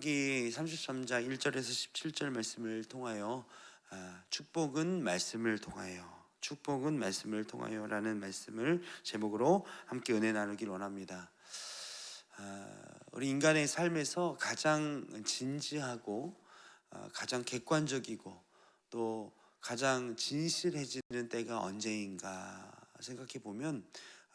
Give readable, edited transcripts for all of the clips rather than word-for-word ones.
신명기 33장 1절에서 17절 말씀을 통하여 축복은 말씀을 통하여, 축복은 말씀을 통하여라는 말씀을 제목으로 함께 은혜 나누길 원합니다. 우리 인간의 삶에서 가장 진지하고 가장 객관적이고 또 가장 진실해지는 때가 언제인가 생각해 보면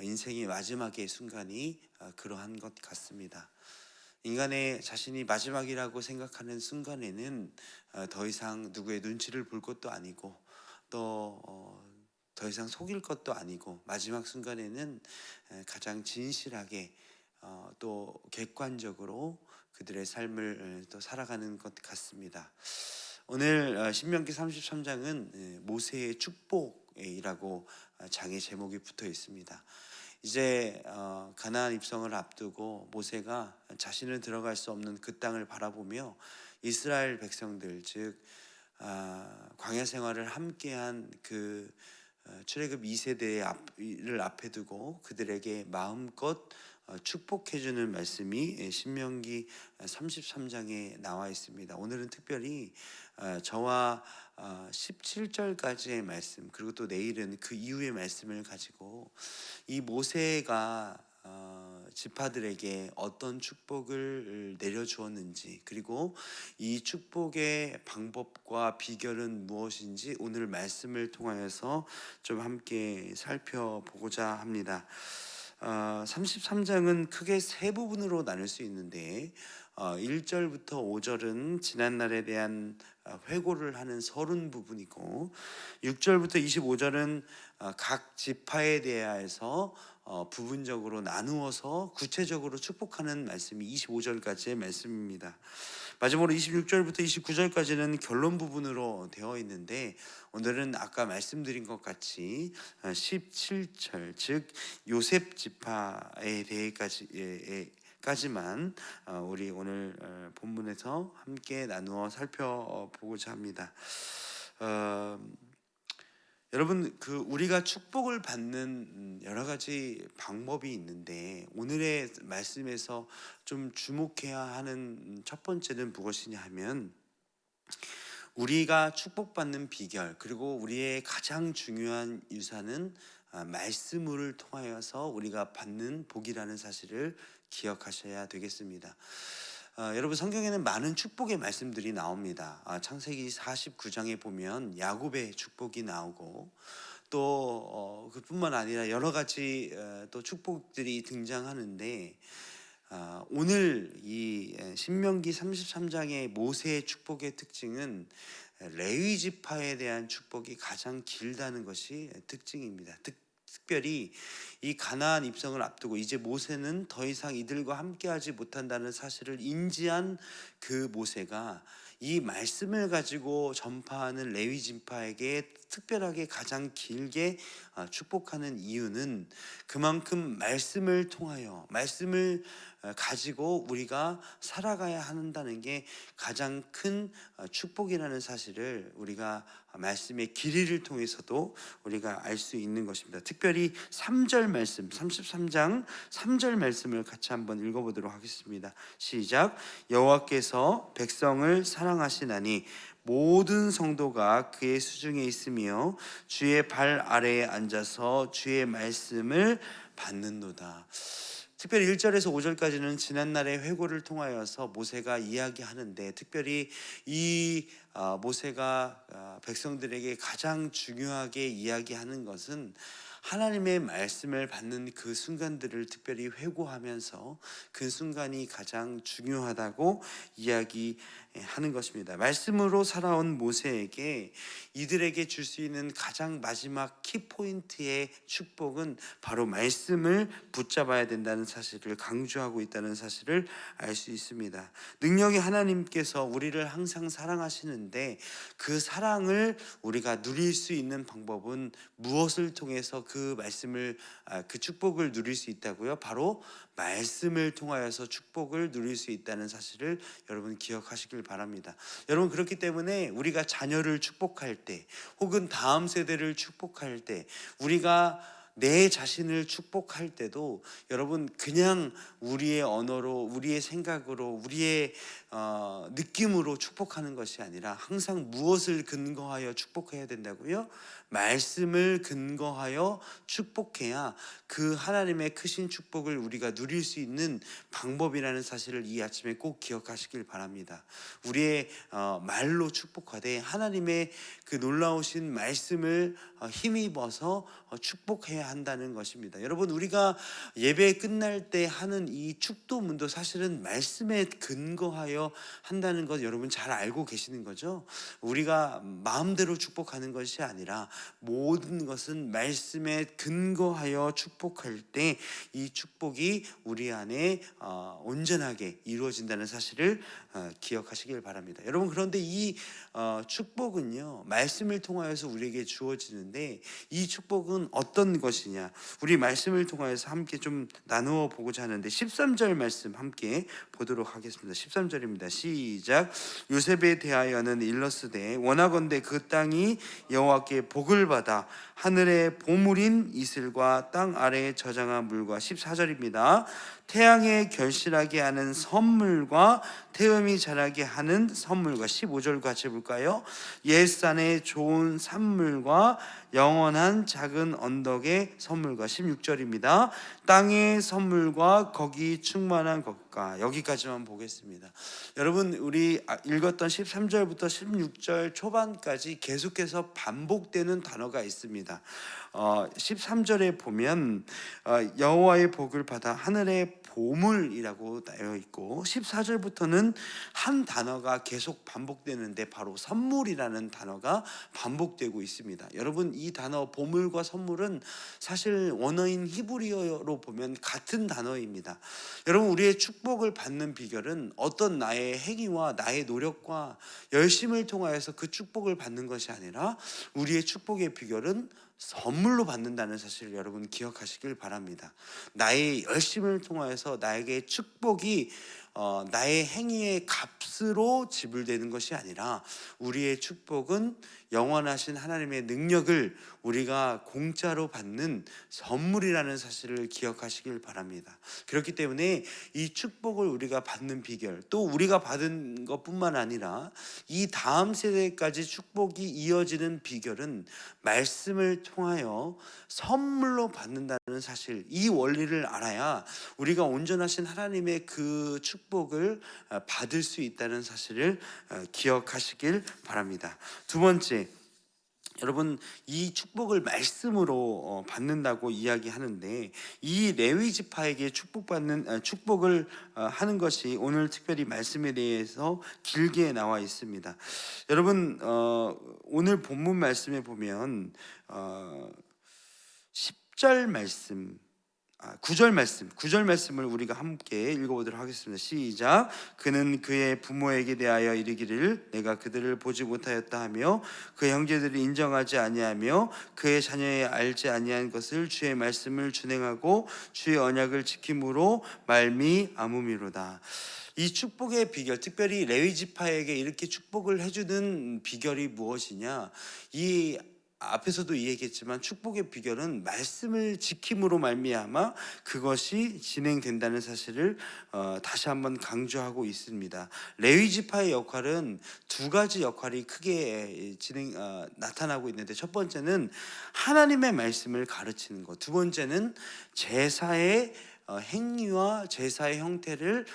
인생의 마지막의 순간이 그러한 것 같습니다. 인간의 자신이 마지막이라고 생각하는 순간에는 더 이상 누구의 눈치를 볼 것도 아니고 또 더 이상 속일 것도 아니고 마지막 순간에는 가장 진실하게 또 객관적으로 그들의 삶을 또 살아가는 것 같습니다. 오늘 신명기 33장은 모세의 축복이라고 장의 제목이 붙어 있습니다. 이제 가나안 입성을 앞두고 모세가 자신은 들어갈 수 없는 그 땅을 바라보며 이스라엘 백성들, 즉 광야 생활을 함께한 그 출애굽 2세대를 앞에 두고 그들에게 마음껏 축복해주는 말씀이 신명기 33장에 나와 있습니다. 오늘은 특별히 저와 17절까지의 말씀, 그리고 또 내일은 그 이후의 말씀을 가지고 이 모세가 지파들에게 어떤 축복을 내려주었는지, 그리고 이 축복의 방법과 비결은 무엇인지 오늘 말씀을 통하여서 좀 함께 살펴보고자 합니다. 33장은 크게 세 부분으로 나눌 수 있는데 1절부터 5절은 지난날에 대한 회고를 하는 서론 부분이고, 6절부터 25절은 각 지파에 대하여서 부분적으로 나누어서 구체적으로 축복하는 말씀이 25절까지의 말씀입니다. 마지막으로 26절부터 29절까지는 결론 부분으로 되어 있는데, 오늘은 아까 말씀드린 것 같이 17절, 즉 요셉 지파에 대해까지만 우리 오늘 본문에서 함께 나누어 살펴보고자 합니다. 여러분, 우리가 축복을 받는 여러 가지 방법이 있는데, 오늘의 말씀에서 좀 주목해야 하는 첫 번째는 무엇이냐 하면, 우리가 축복받는 비결, 그리고 우리의 가장 중요한 유산은 말씀을 통하여서 우리가 받는 복이라는 사실을 기억하셔야 되겠습니다. 여러분, 성경에는 많은 축복의 말씀들이 나옵니다. 창세기 49장에 보면 야곱의 축복이 나오고, 또 그뿐만 아니라 여러 가지 또 축복들이 등장하는데, 오늘 이 신명기 33장의 모세의 축복의 특징은 레위 지파에 대한 축복이 가장 길다는 것이 특징입니다. 특별히 이 가나안 입성을 앞두고 이제 모세는 더 이상 이들과 함께하지 못한다는 사실을 인지한 그 모세가 이 말씀을 가지고 전파하는 레위 지파에게 특별하게 가장 길게 축복하는 이유는 그만큼 말씀을 통하여, 말씀을 가지고 우리가 살아가야 한다는 게 가장 큰 축복이라는 사실을 우리가 말씀의 길이를 통해서도 우리가 알 수 있는 것입니다. 특별히 3절 말씀, 33장 3절 말씀을 같이 한번 읽어보도록 하겠습니다. 시작. 여호와께서 백성을 사랑하시나니 모든 성도가 그의 수중에 있으며 주의 발 아래에 앉아서 주의 말씀을 받는도다. 특별히 1절에서 5절까지는 지난날의 회고를 통하여서 모세가 이야기하는데, 특별히 이 모세가 백성들에게 가장 중요하게 이야기하는 것은 하나님의 말씀을 받는 그 순간들을 특별히 회고하면서 그 순간이 가장 중요하다고 이야기하는 것입니다. 말씀으로 살아온 모세에게 이들에게 줄 수 있는 가장 마지막 키포인트의 축복은 바로 말씀을 붙잡아야 된다는 사실을 강조하고 있다는 사실을 알 수 있습니다. 능력의 하나님께서 우리를 항상 사랑하시는데, 그 사랑을 우리가 누릴 수 있는 방법은 무엇을 통해서 그 말씀을 그 축복을 누릴 수 있다고요? 바로 말씀을 통하여서 축복을 누릴 수 있다는 사실을 여러분 기억하시길 바랍니다. 여러분, 그렇기 때문에 우리가 자녀를 축복할 때, 혹은 다음 세대를 축복할 때, 우리가 내 자신을 축복할 때도 여러분 그냥 우리의 언어로, 우리의 생각으로, 우리의 느낌으로 축복하는 것이 아니라 항상 무엇을 근거하여 축복해야 된다고요? 말씀을 근거하여 축복해야 그 하나님의 크신 축복을 우리가 누릴 수 있는 방법이라는 사실을 이 아침에 꼭 기억하시길 바랍니다. 우리의 말로 축복하되 하나님의 그 놀라우신 말씀을 힘입어서 축복해야 한다는 것입니다. 여러분, 우리가 예배 끝날 때 하는 이 축도문도 사실은 말씀에 근거하여 한다는 것 여러분 잘 알고 계시는 거죠? 우리가 마음대로 축복하는 것이 아니라 모든 것은 말씀에 근거하여 축복할 때 이 축복이 우리 안에 온전하게 이루어진다는 사실을 기억하시길 바랍니다. 여러분, 그런데 이 축복은요, 말씀을 통하여서 우리에게 주어지는데 이 축복은 어떤 것이냐, 우리 말씀을 통하여서 함께 좀 나누어 보고자 하는데 13절 말씀 함께 보도록 하겠습니다. 13절입니다. 시작. 요셉에 대하여는 일러스되 원하건대 그 땅이 여호와께 복을 받아 하늘의 보물인 이슬과 땅 아래에 저장한 물과 14절입니다. 태양에 결실하게 하는 선물과 태음이 자라게 하는 선물과 15절 같이 볼까요? 옛산의 좋은 산물과 영원한 작은 언덕의 선물과 16절입니다. 땅의 선물과 거기 충만한 것과, 여기까지만 보겠습니다. 여러분, 우리 읽었던 13절부터 16절 초반까지 계속해서 반복되는 단어가 있습니다. 13절에 보면 여호와의 복을 받아 하늘의 보물이라고 되어 있고 14절부터는 한 단어가 계속 반복되는데 바로 선물이라는 단어가 반복되고 있습니다. 여러분, 이 단어 보물과 선물은 사실 원어인 히브리어로 보면 같은 단어입니다. 여러분, 우리의 축복을 받는 비결은 어떤 나의 행위와 나의 노력과 열심을 통하여서 그 축복을 받는 것이 아니라 우리의 축복의 비결은 선물로 받는다는 사실을 여러분 기억하시길 바랍니다. 나의 열심을 통하여서 나에게 축복이 나의 행위의 값으로 지불되는 것이 아니라 우리의 축복은 영원하신 하나님의 능력을 우리가 공짜로 받는 선물이라는 사실을 기억하시길 바랍니다. 그렇기 때문에 이 축복을 우리가 받는 비결, 또 우리가 받은 것뿐만 아니라 이 다음 세대까지 축복이 이어지는 비결은 말씀을 통하여 선물로 받는다는 사실, 이 원리를 알아야 우리가 온전하신 하나님의 그 축복을 받을 수 있다는 사실을 기억하시길 바랍니다. 두 번째, 여러분, 이 축복을 말씀으로 받는다고 이야기하는데 이 레위 지파에게 축복을 하는 것이 오늘 특별히 말씀에 대해서 길게 나와 있습니다. 여러분, 오늘 본문 말씀에 보면 10절 말씀, 9절 말씀을 우리가 함께 읽어보도록 하겠습니다. 시작. 그는 그의 부모에게 대하여 이르기를 내가 그들을 보지 못하였다 하며 그 형제들이 인정하지 아니하며 그의 자녀에 알지 아니한 것을 주의 말씀을 준행하고 주의 언약을 지킴으로 말미암음이로다. 이 축복의 비결, 특별히 레위 지파에게 이렇게 축복을 해주는 비결이 무엇이냐? 이 앞에서도 이야기했지만 축복의 비결은 말씀을 지킴으로 말미암아 그것이 진행된다는 사실을 다시 한번 강조하고 있습니다. 레위 지파의 역할은 두 가지 역할이 크게 나타나고 있는데, 첫 번째는 하나님의 말씀을 가르치는 것, 두 번째는 제사의 행위와 제사의 형태를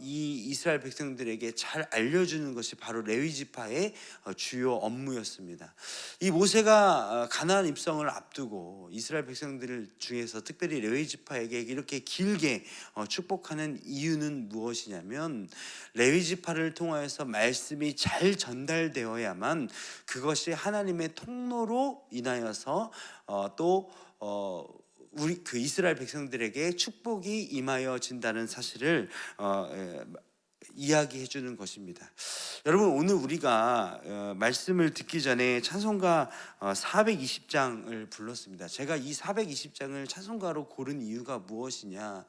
이 이스라엘 백성들에게 잘 알려주는 것이 바로 레위 지파의 주요 업무였습니다. 이 모세가 가나안 입성을 앞두고 이스라엘 백성들 중에서 특별히 레위 지파에게 이렇게 길게 축복하는 이유는 무엇이냐면, 레위 지파를 통하여서 말씀이 잘 전달되어야만 그것이 하나님의 통로로 인하여서 또 우리 그 이스라엘 백성들에게 축복이 임하여진다는 사실을 이야기해 주는 것입니다. 여러분, 오늘 우리가 말씀을 듣기 전에 찬송가 420장을 불렀습니다. 제가 이 420장을 찬송가로 고른 이유가 무엇이냐?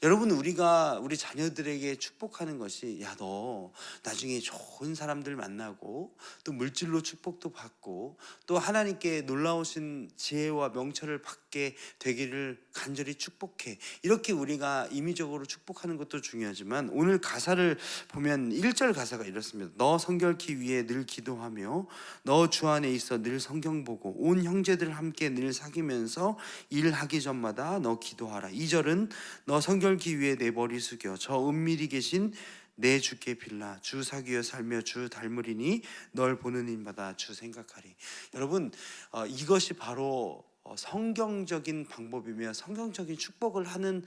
여러분, 우리가 우리 자녀들에게 축복하는 것이 야, 너 나중에 좋은 사람들 만나고 또 물질로 축복도 받고 또 하나님께 놀라우신 지혜와 명철을 받게 되기를 간절히 축복해, 이렇게 우리가 임의적으로 축복하는 것도 중요하지만, 오늘 가사를 보면 1절 가사가 이렇습니다. 너 성결케 위해 늘 기도하며 너 주 안에 있어 늘 성경 보고 온 형제들 함께 늘 사귀면서 일하기 전마다 너 기도하라. 2절은 너 성결케 위해 내 머리 숙여 저 은밀히 계신 내 주께 빌라 주 사귀어 살며 주 닮으리니 널 보는 일마다 주 생각하리. 여러분, 이것이 바로 성경적인 방법이며 성경적인 축복을 하는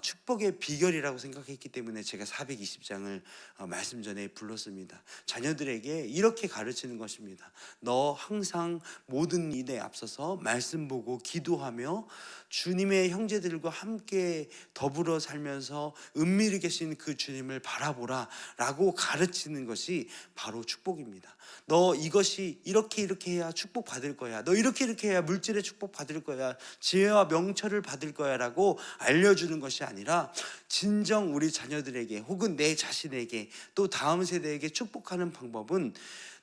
축복의 비결이라고 생각했기 때문에 제가 420장을 말씀 전에 불렀습니다. 자녀들에게 이렇게 가르치는 것입니다. 너 항상 모든 일에 앞서서 말씀 보고 기도하며 주님의 형제들과 함께 더불어 살면서 은밀히 계신 그 주님을 바라보라 라고 가르치는 것이 바로 축복입니다. 너 이것이 이렇게 해야 축복 받을 거야, 너 이렇게 해야 물질의 축복 받을 거야, 지혜와 명철을 받을 거야 라고 알려주는 것이 아니라, 진정 우리 자녀들에게 혹은 내 자신에게 또 다음 세대에게 축복하는 방법은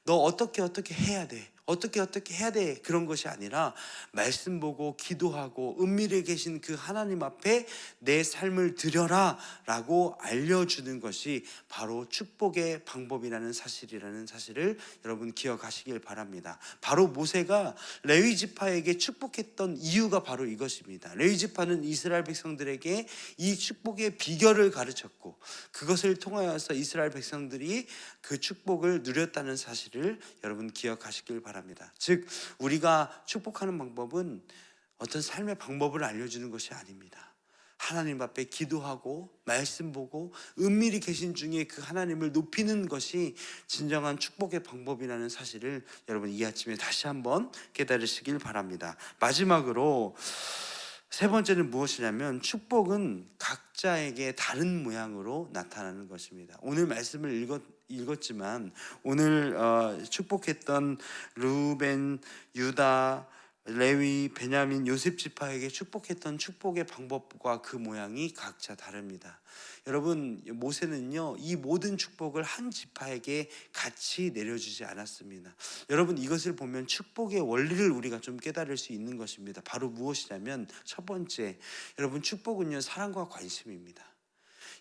너 어떻게 해야 돼, 어떻게 해야 돼, 그런 것이 아니라 말씀 보고 기도하고 은밀히 계신 그 하나님 앞에 내 삶을 드려라 라고 알려주는 것이 바로 축복의 방법이라는 사실을 여러분 기억하시길 바랍니다. 바로 모세가 레위 지파에게 축복했던 이유가 바로 이것입니다. 레위 지파는 이스라엘 백성들에게 이 축복의 비결을 가르쳤고, 그것을 통하여서 이스라엘 백성들이 그 축복을 누렸다는 사실을 여러분 기억하시길 바랍니다. 즉, 우리가 축복하는 방법은 어떤 삶의 방법을 알려주는 것이 아닙니다. 하나님 앞에 기도하고 말씀 보고 은밀히 계신 중에 그 하나님을 높이는 것이 진정한 축복의 방법이라는 사실을 여러분 이 아침에 다시 한번 깨달으시길 바랍니다. 마지막으로 세 번째는 무엇이냐면, 축복은 각자에게 다른 모양으로 나타나는 것입니다. 오늘 말씀을 읽었지만 오늘 축복했던 루벤, 유다, 레위, 베냐민, 요셉 지파에게 축복했던 축복의 방법과 그 모양이 각자 다릅니다. 여러분, 모세는요 이 모든 축복을 한 지파에게 같이 내려주지 않았습니다. 여러분, 이것을 보면 축복의 원리를 우리가 좀 깨달을 수 있는 것입니다. 바로 무엇이냐면, 첫 번째, 여러분, 축복은요 사랑과 관심입니다.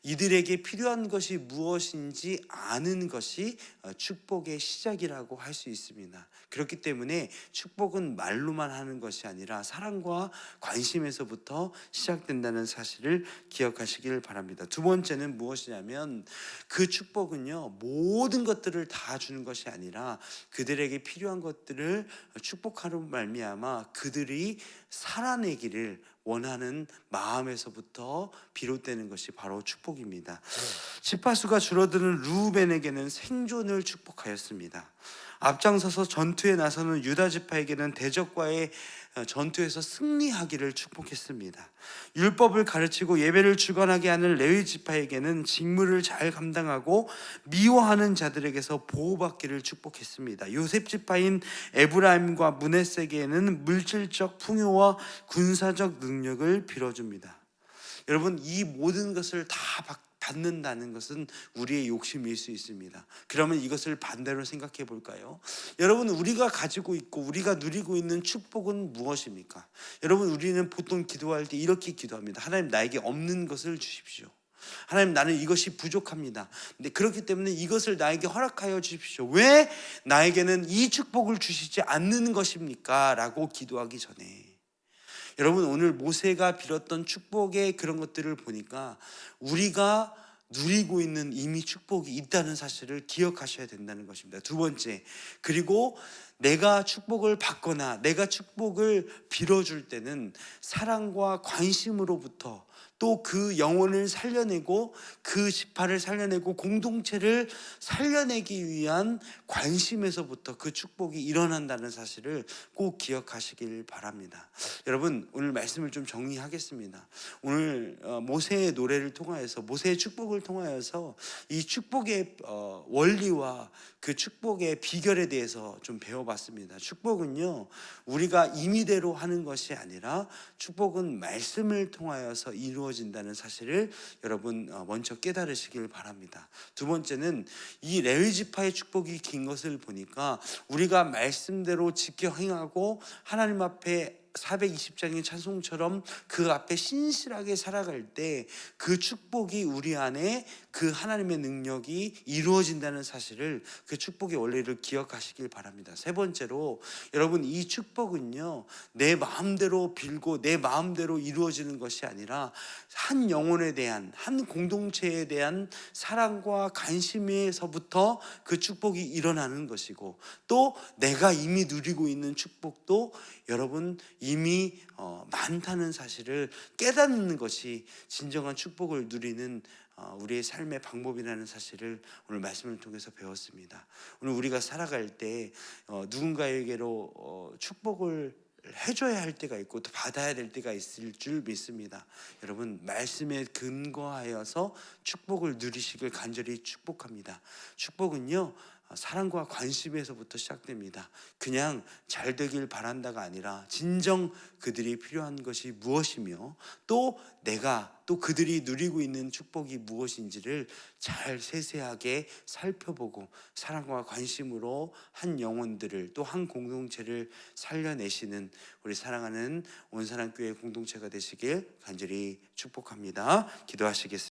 이들에게 필요한 것이 무엇인지 아는 것이 축복의 시작이라고 할 수 있습니다. 그렇기 때문에 축복은 말로만 하는 것이 아니라 사랑과 관심에서부터 시작된다는 사실을 기억하시길 바랍니다. 두 번째는 무엇이냐면, 그 축복은요 모든 것들을 다 주는 것이 아니라 그들에게 필요한 것들을 축복하는 말미암아 그들이 살아내기를 원하는 마음에서부터 비롯되는 것이 바로 축복입니다. 지파수가 줄어드는 루벤에게는 생존을 축복하였습니다. 앞장서서 전투에 나서는 유다 지파에게는 대적과의 전투에서 승리하기를 축복했습니다. 율법을 가르치고 예배를 주관하게 하는 레위 지파에게는 직무를 잘 감당하고 미워하는 자들에게서 보호받기를 축복했습니다. 요셉 지파인 에브라임과 므낫세에게는 물질적 풍요와 군사적 능력을 빌어줍니다. 여러분, 이 모든 것을 다 받는다는 것은 우리의 욕심일 수 있습니다. 그러면 이것을 반대로 생각해 볼까요? 여러분, 우리가 가지고 있고 우리가 누리고 있는 축복은 무엇입니까? 여러분, 우리는 보통 기도할 때 이렇게 기도합니다. 하나님, 나에게 없는 것을 주십시오. 하나님, 나는 이것이 부족합니다. 근데 그렇기 때문에 이것을 나에게 허락하여 주십시오. 왜 나에게는 이 축복을 주시지 않는 것입니까? 라고 기도하기 전에, 여러분, 오늘 모세가 빌었던 축복의 그런 것들을 보니까 우리가 누리고 있는 이미 축복이 있다는 사실을 기억하셔야 된다는 것입니다. 두 번째, 그리고 내가 축복을 받거나 내가 축복을 빌어줄 때는 사랑과 관심으로부터 또 그 영혼을 살려내고 그 지파를 살려내고 공동체를 살려내기 위한 관심에서부터 그 축복이 일어난다는 사실을 꼭 기억하시길 바랍니다. 여러분, 오늘 말씀을 좀 정리하겠습니다. 오늘 모세의 노래를 통하여서, 모세의 축복을 통하여서 이 축복의 원리와 그 축복의 비결에 대해서 좀 배워봤습니다. 축복은요 우리가 임의대로 하는 것이 아니라 축복은 말씀을 통하여서 이루어지는 이루어진다는 사실을 여러분 먼저 깨달으시길 바랍니다. 두 번째는 이 레위 지파의 축복이 긴 것을 보니까 우리가 말씀대로 지켜 행하고 하나님 앞에 420장의 찬송처럼 그 앞에 신실하게 살아갈 때 그 축복이 우리 안에 그 하나님의 능력이 이루어진다는 사실을, 그 축복의 원리를 기억하시길 바랍니다. 세 번째로 여러분, 이 축복은요 내 마음대로 빌고 내 마음대로 이루어지는 것이 아니라 한 영혼에 대한, 한 공동체에 대한 사랑과 관심에서부터 그 축복이 일어나는 것이고, 또 내가 이미 누리고 있는 축복도 여러분 이미 많다는 사실을 깨닫는 것이 진정한 축복을 누리는 우리의 삶의 방법이라는 사실을 오늘 말씀을 통해서 배웠습니다. 오늘 우리가 살아갈 때 누군가에게로 축복을 해줘야 할 때가 있고 또 받아야 될 때가 있을 줄 믿습니다. 여러분, 말씀에 근거하여서 축복을 누리시길 간절히 축복합니다. 축복은요 사랑과 관심에서부터 시작됩니다. 그냥 잘 되길 바란다가 아니라 진정 그들이 필요한 것이 무엇이며 또 내가 또 그들이 누리고 있는 축복이 무엇인지를 잘 세세하게 살펴보고 사랑과 관심으로 한 영혼들을, 또 한 공동체를 살려내시는 우리 사랑하는 온사랑교회 공동체가 되시길 간절히 축복합니다. 기도하시겠습니다.